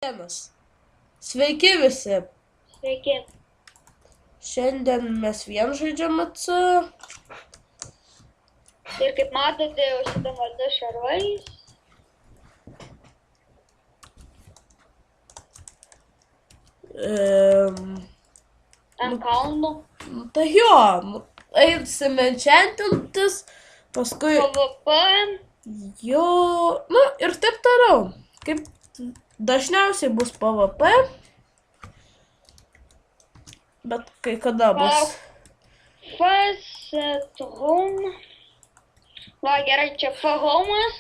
Vienas. Sveiki visi. Sveiki. Šiandien mes vien žaidžiam AC. Ir kaip matote, jau šitą maldą šarvais. Ant kalno. Tai jo, eisim enchantintis, paskui PvP. jo, ir taip toliau. Kaip dažniausiai bus PvP, bet kai kada bus. First home. Va, gerai, čia F-homas.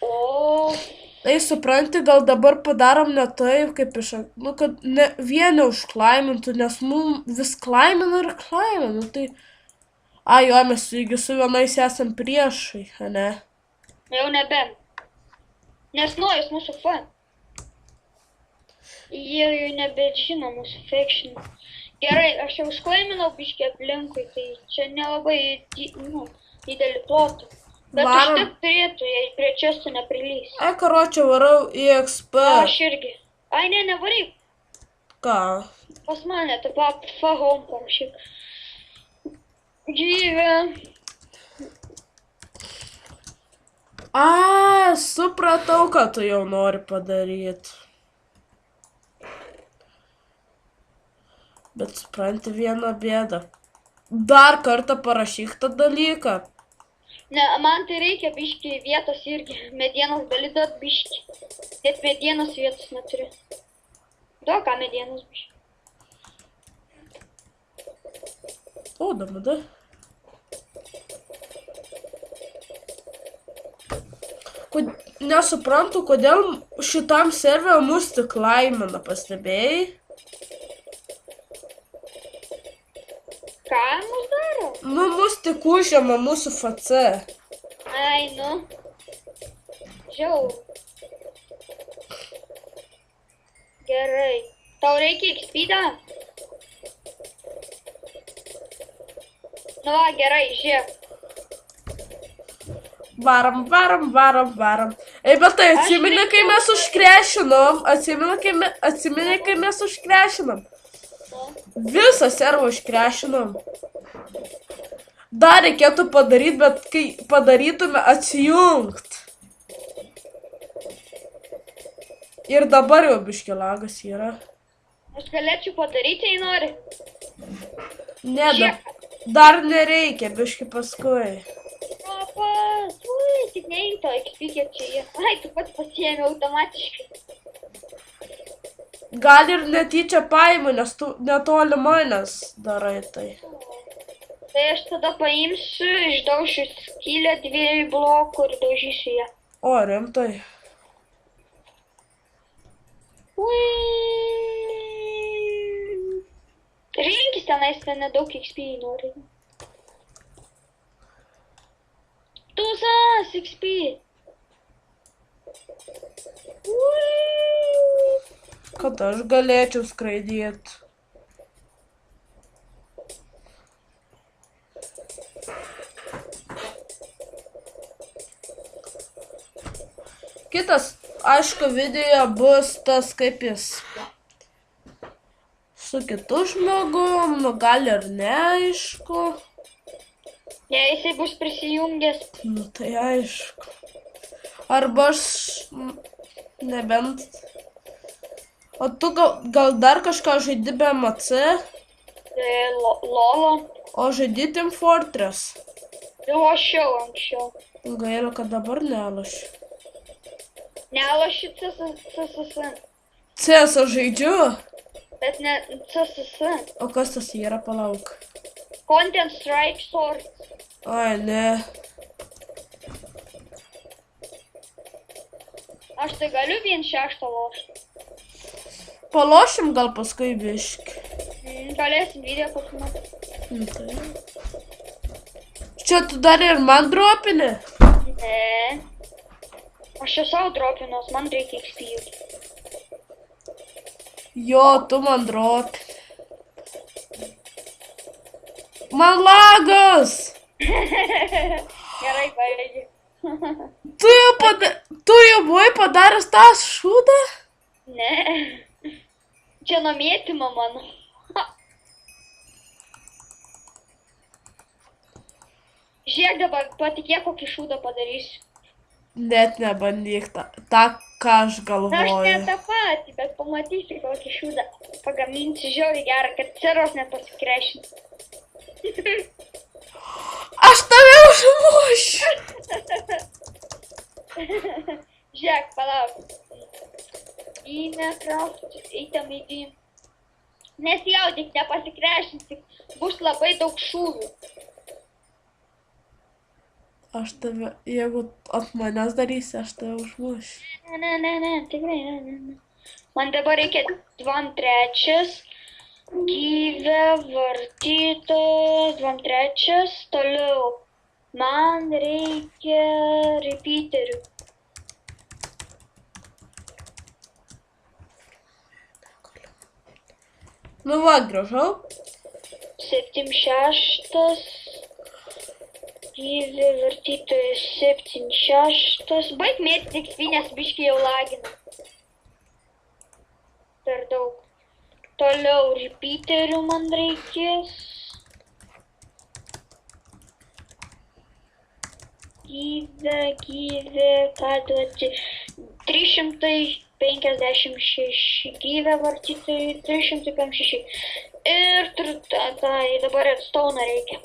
O... Tai supranti, gal dabar padarom ne taip, kaip iš... kad ne vieni užklaimintų, nes vis klaimina ir klaimina, tai... Jo, mes lygi su vienais esam priešai, ne? Jau nebe. Nes nuojus mūsų F. Jie jau nebežino mūsų faction. Gerai, aš jau užklaiminau biškį aplinkui, tai čia nelabai, didelį plotą. Bet užtek turėtų, jei prie čestų neprilys. Karočią, varau į XP. Aš irgi. Ne, nevaryk. Ką? Pas mane, taip pat F-home parašyk. Gyvė. Supratau, ką tu jau nori padaryti. Bet supranti vieną bėdą. Dar kartą parašyk tą dalyką. Ne, man tai reikia biškį vietos irgi. Medienos gali duot biškį. Net medienos vietos neturi. Duok ką medienos biškį. O, damada. Nesuprantu, kodėl šitam serveriu mus tik laimina, pastebėjai? Ką mus daro? Mus tik užima mūsų FC. Žiauru. Gerai. Tau reikia XP-dą? Nu va, gerai, žiūrėk. Varam. Bet tai atsimeni, kai mes užkrešinom. Atsimeni, kai mes užkrešinom. Visą servą užkrešinom. Dar reikėtų padaryti, bet kai padarytume atsijungt. Ir dabar jau biškį lagas yra. Aš galėčiau padaryti, jei nori. Ne, dar nereikia, biškį paskui. Tik neįto XP kiek čia jie. Tu pats pasiėmė automatiškai. Gal ir netyčia paimu, nes tu netoli manęs darai tai. Tai aš tada paimsiu, išdaušiu skylę 2 blokų ir daužysiu ją. O, rimtai. Rinkis tenais, ten nedaug XP nori. Tūsas XP. Kad aš galėčiau skraidyti. Kitas, aišku, video bus tas, kaip jis su kitu žmogum, gal ir neaišku. Ne, jisai bus prisijungęs. Tai aišku. Arba aš nebent... O tu gal dar kažką žaidi be MC? Lolo. O žaidi Team Fortress? Lošiau anksčiau. Gaila, kad dabar nelošiu. Nelošiu CSS. CS žaidžiu? Bet ne CSS. O kas tas yra, palauk? Content Strike Sword. Ne. Aš tai galiu vien 6 lošti. Palošim gal paskui biškį. Galėsim video pasimatyti. Čia tu dar ir man dropini? Ne. Aš čia savo dropinos, man reikia XP. Jo, tu man dropini. Man lagas! Gerai, baigi. Tu jau buvai padaręs tą šūdą? Ne. Čia namėtima mano. Žiūrėk dabar, patikėk, kokį šūdą padarysiu. Net nebandyk tą, ką aš Na, aš galvoju. ne tą patį, bet pamatysi, kokį šūdą pagaminsiu žiauriai gerą, kad ceros nepasikrešintų. Aš tave užmušiu. Žiūrėk, palauk. Į Minecraft, eitam į Dim. Nesijaudyk, nepasikrešinti, bus labai daug šūvių. Aš tave, jeigu ant manęs darysi, aš tave užmušiu. Ne, tikrai ne. Man dabar reikia 2/3 gyvę vartytojas, 2/3, toliau. Man reikia repeaterių. Nu va, grįžau. 7/6. Gyvė vartytojas 7/6. Baig mėti tik svinės, biškį jau lagina. Per daug. Toliau repeaterių man reikės. Gyvė, ką duoti? 356 gyvė vartytojai, 356. Ir dabar redstone reikia.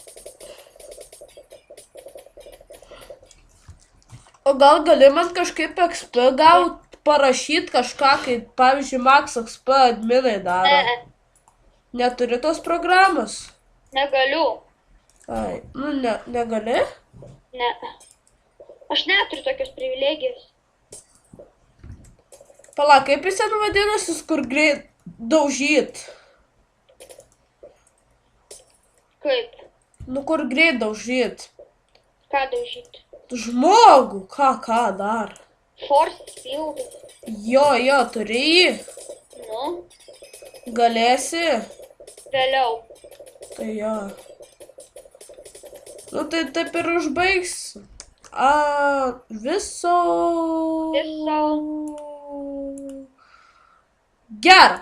O gal gali man kažkaip XP gaut, parašyt kažką, kaip, pavyzdžiui, Max XP adminai daro. Ne, Neturi tos programos? negaliu. Ai, nu negali? Ne. Aš neturiu tokios privilegijos. Pala, kaip jis ten vadinasi, kur greit daužyt? Kaip? Nu, kur greit daužyt? Ką daužyti? Žmogų, ką dar? Force field. Jo, turi jį. Nu, Galėsi? vėliau. Tai jo. Nu, tai taip ir užbaigsiu. Viso. Viso. Gera.